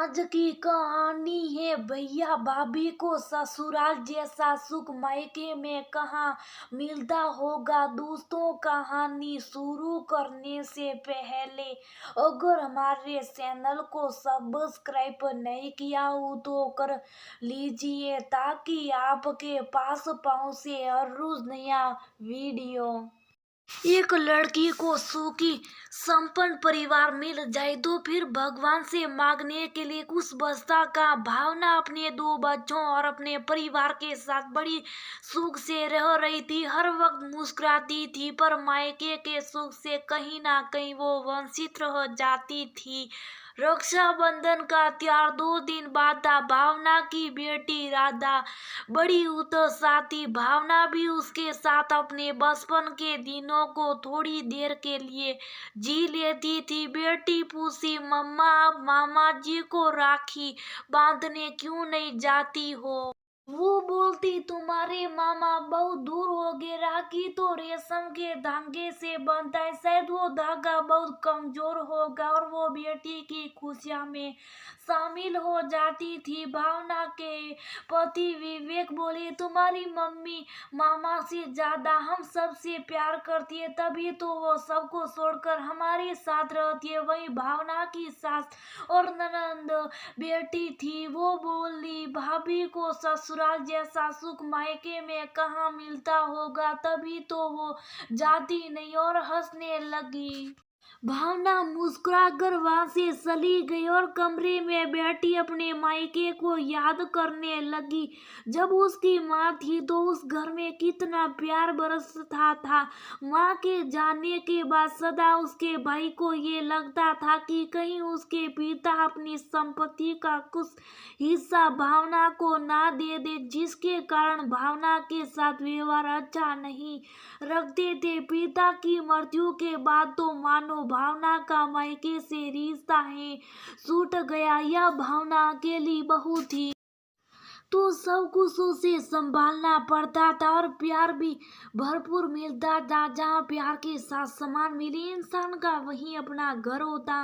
आज की कहानी है भैया भाभी को ससुराल जैसा सुख मायके में कहाँ मिलता होगा। दोस्तों, कहानी शुरू करने से पहले अगर हमारे चैनल को सब्सक्राइब नहीं किया हो तो कर लीजिए ताकि आपके पास पहुंचे हर रोज नया वीडियो। एक लड़की को सुखी संपन्न परिवार मिल जाए तो फिर भगवान से मांगने के लिए कुछ बचता का। भावना अपने दो बच्चों और अपने परिवार के साथ बड़ी सुख से रह रही थी। हर वक्त मुस्कुराती थी पर मायके के सुख से कहीं ना कहीं वो वंचित रह जाती थी। रक्षाबंधन का त्योहार 2 दिन बाद था। भावना की बेटी राधा बड़ी उत्साह थी। भावना भी उसके साथ अपने बचपन के दिनों को थोड़ी देर के लिए जी लेती थी। बेटी पूछी, मम्मा आप मामा जी को राखी बांधने क्यों नहीं जाती हो? वो बोलती, तुम्हारे मामा बहुत दूर हो गए। राखी तो रेशम के धागे से बनता है, शायद वो धागा बहुत कमजोर होगा। और वो बेटी की खुशियां में शामिल हो जाती थी। भावना के पति विवेक बोले, तुम्हारी मम्मी मामा से ज्यादा हम सबसे प्यार करती है, तभी तो वो सबको छोड़कर हमारे साथ रहती है। वही भावना की सास और ननंद बेटी थी, वो बोली, भाभी को ससुराल जैसा सुख मायके में कहाँ मिलता होगा, तभी तो वो जाती नहीं। और हंसने लगी। भावना मुस्कुराकर वहां से चली गई और कमरे में बैठी अपने मायके को याद करने लगी। जब उसकी माँ थी तो उस घर में कितना प्यार बरसता था। माँ के जाने के बाद सदा उसके भाई को ये लगता था कि कहीं उसके पिता अपनी संपत्ति का कुछ हिस्सा भावना को ना दे दे, जिसके कारण भावना के साथ व्यवहार अच्छा नहीं रखते थे। पिता की मृत्यु के बाद तो मानो भावना का मायके से रिश्ता है छूट गया। यह भावना अकेली बहू थी तो सब कुछ उसे संभालना पड़ता था और प्यार भी भरपूर मिलता था। जहाँ प्यार के साथ सम्मान मिले इंसान का वही अपना घर होता।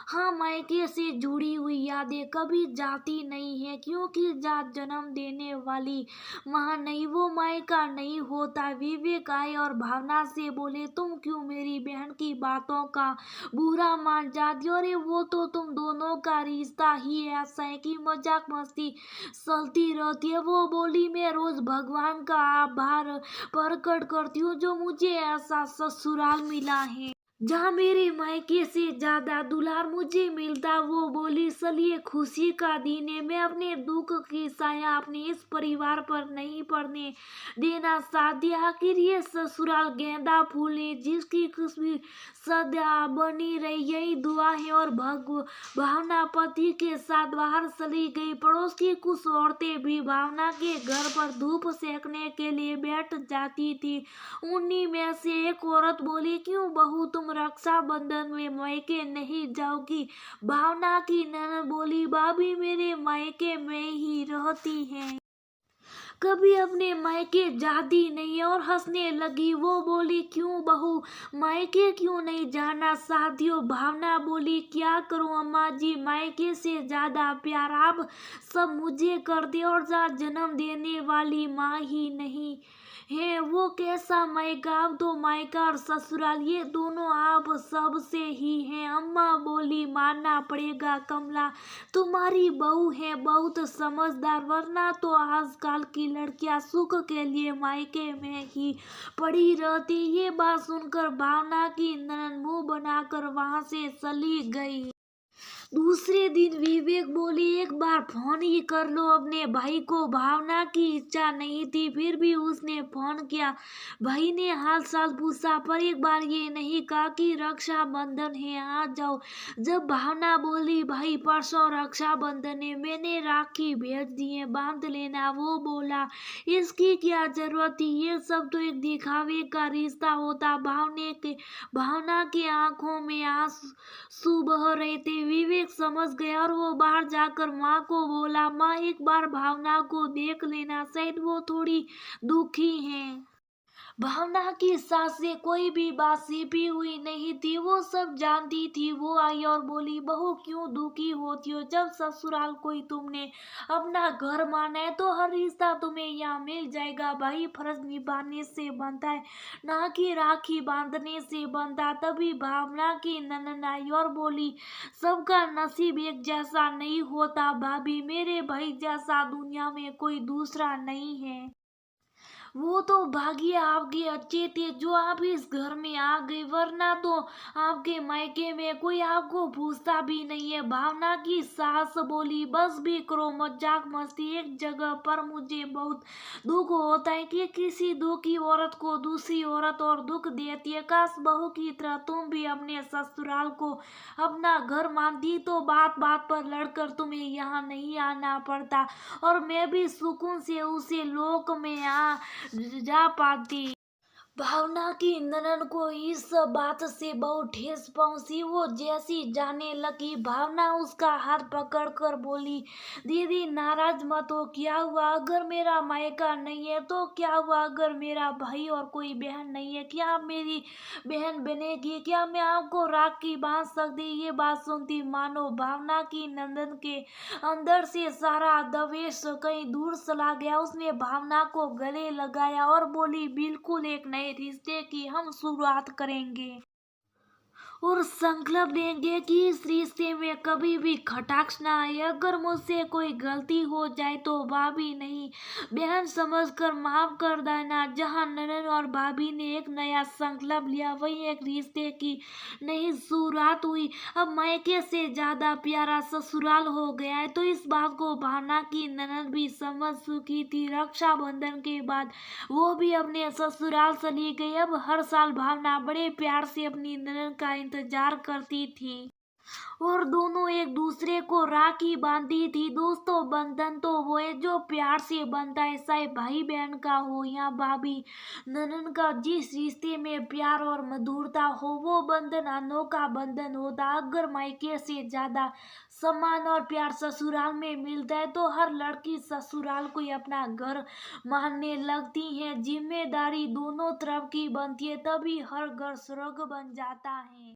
हाँ, मायके से जुड़ी हुई यादें कभी जाती नहीं है, क्योंकि जात जन्म देने वाली माँ नहीं, वो मायका नहीं होता। विवेक आए और भावना से बोले, तुम क्यों मेरी बहन की बातों का बुरा मान जाती हो? अरे वो तो तुम दोनों का रिश्ता ही ऐसा है कि मजाक मस्ती चलती रहती है। वो बोली, मैं रोज भगवान का आभार प्रकट करती हूँ जो मुझे ऐसा ससुराल मिला है जहाँ मेरे मायके से ज्यादा दुलार मुझे मिलता। वो बोली, चलिए खुशी का दिन है, मैं अपने दुख की साया अपने इस परिवार पर नहीं पड़ने देना चाहती। आखिर ये ससुराल गेंदा फूल है जिसकी खुशबू सदा बनी रही, यही दुआ है। और भावना पति के साथ बाहर चली गई। पड़ोस की कुछ औरतें भी भावना के घर पर धूप सेकने के लिए बैठ जाती थी। उन्हीं में से एक औरत बोली, क्यों बहू तुम रक्षाबंधन में मायके नहीं जाओगी? भावना की ननद बोली, भाभी मेरे मायके में ही रहती हैं, कभी अपने मायके जाती नहीं है। और हंसने लगी। वो बोली, क्यों बहू मायके क्यों नहीं जाना चाहती हो? भावना बोली, क्या करूं अम्मा जी, मायके से ज्यादा प्यार आप सब मुझे करते और जन्म देने वाली माँ ही नहीं है, वो कैसा मायका? अब तो मायका और ससुराल ये दोनों आप सबसे ही हैं। अम्मा बोली, मानना पड़ेगा कमला, तुम्हारी बहू है बहुत समझदार, वरना तो आजकल की लड़कियां सुख के लिए मायके में ही पड़ी रहती। ये बात सुनकर भावना की ननद मुंह बनाकर वहां से चली गई। दूसरे दिन विवेक बोली, एक बार फोन ही कर लो अपने भाई को। भावना की इच्छा नहीं थी, फिर भी उसने फोन किया। भाई ने हाल चाल पूछा पर एक बार ये नहीं कहा कि रक्षाबंधन है आ जाओ। जब भावना बोली, भाई परसों रक्षाबंधन है, मैंने राखी भेज दी है, बांध लेना, वो बोला, इसकी क्या जरूरत थी, ये सब तो एक दिखावे का रिश्ता होता। भावना की आंखों में आंसू बह रहे थे। विवेक समझ गया और वो बाहर जाकर माँ को बोला, माँ एक बार भावना को देख लेना, शायद वो थोड़ी दुखी है। भावना की सास से कोई भी बात छिपी हुई नहीं थी, वो सब जानती थी। वो आई और बोली, बहू क्यों दुखी होती हो? जब ससुराल कोई तुमने अपना घर माना है तो हर रिश्ता तुम्हें यहाँ मिल जाएगा। भाई फर्ज निभाने से बनता है, ना कि राखी बांधने से बनता। तभी भावना की ननद आई और बोली, सबका नसीब एक जैसा नहीं होता भाभी, मेरे भाई जैसा दुनिया में कोई दूसरा नहीं है। वो तो भाग्य आपके अच्छे थे जो आप इस घर में आ गए, वरना तो आपके मायके में कोई आपको पूछता भी नहीं है। भावना की सास बोली, बस भी करो मजाक मस्ती। एक जगह पर मुझे बहुत दुख होता है कि किसी दुखी औरत को दूसरी औरत और दुख देती है। काश बहू की तरह तुम भी अपने ससुराल को अपना घर मानती तो बात बात पर लड़कर तुम्हें यहाँ नहीं आना पड़ता, और मैं भी सुकून से उसे लोक में आ जा पाती। भावना की ननद को इस बात से बहुत ठेस पहुंची। वो जैसी जाने लगी, भावना उसका हाथ पकड़कर बोली, दीदी नाराज मत हो। क्या हुआ अगर मेरा मायका नहीं है तो? क्या हुआ अगर मेरा भाई और कोई बहन नहीं है? क्या आप मेरी बहन बनेगी? क्या मैं आपको राखी बांध सकती? ये बात सुनती मानो भावना की नंदन के अंदर से सारा दवेश कहीं दूर चला गया। उसने भावना को गले लगाया और बोली, बिल्कुल एक नए रिश्ते की हम शुरुआत करेंगे और संकल्प लेंगे कि इस रिश्ते में कभी भी खटाक्ष ना आए। अगर मुझसे कोई गलती हो जाए तो भाभी नहीं, बहन समझकर माफ कर देना। जहाँ ननद और भाभी ने एक नया संकल्प लिया, वही एक रिश्ते की नई शुरुआत हुई। अब मायके से ज्यादा प्यारा ससुराल हो गया है। तो इस बात को भावना की ननद भी समझ चुकी थी। रक्षाबंधन के बाद वो भी अपने ससुराल चली गई। अब हर साल भावना बड़े प्यार से अपनी ननद का इंतजार करती थी और दोनों एक दूसरे को राखी बांधती थी। दोस्तों, बंधन तो वो है जो प्यार से बनता है, चाहे भाई बहन का हो या भाभी ननद का। जिस रिश्ते में प्यार और मधुरता हो वो बंधन अनोखा बंधन होता। अगर मायके से ज्यादा सम्मान और प्यार ससुराल में मिलता है तो हर लड़की ससुराल को ही अपना घर मानने लगती है। जिम्मेदारी दोनों तरफ की बनती है, तभी हर घर स्वर्ग बन जाता है।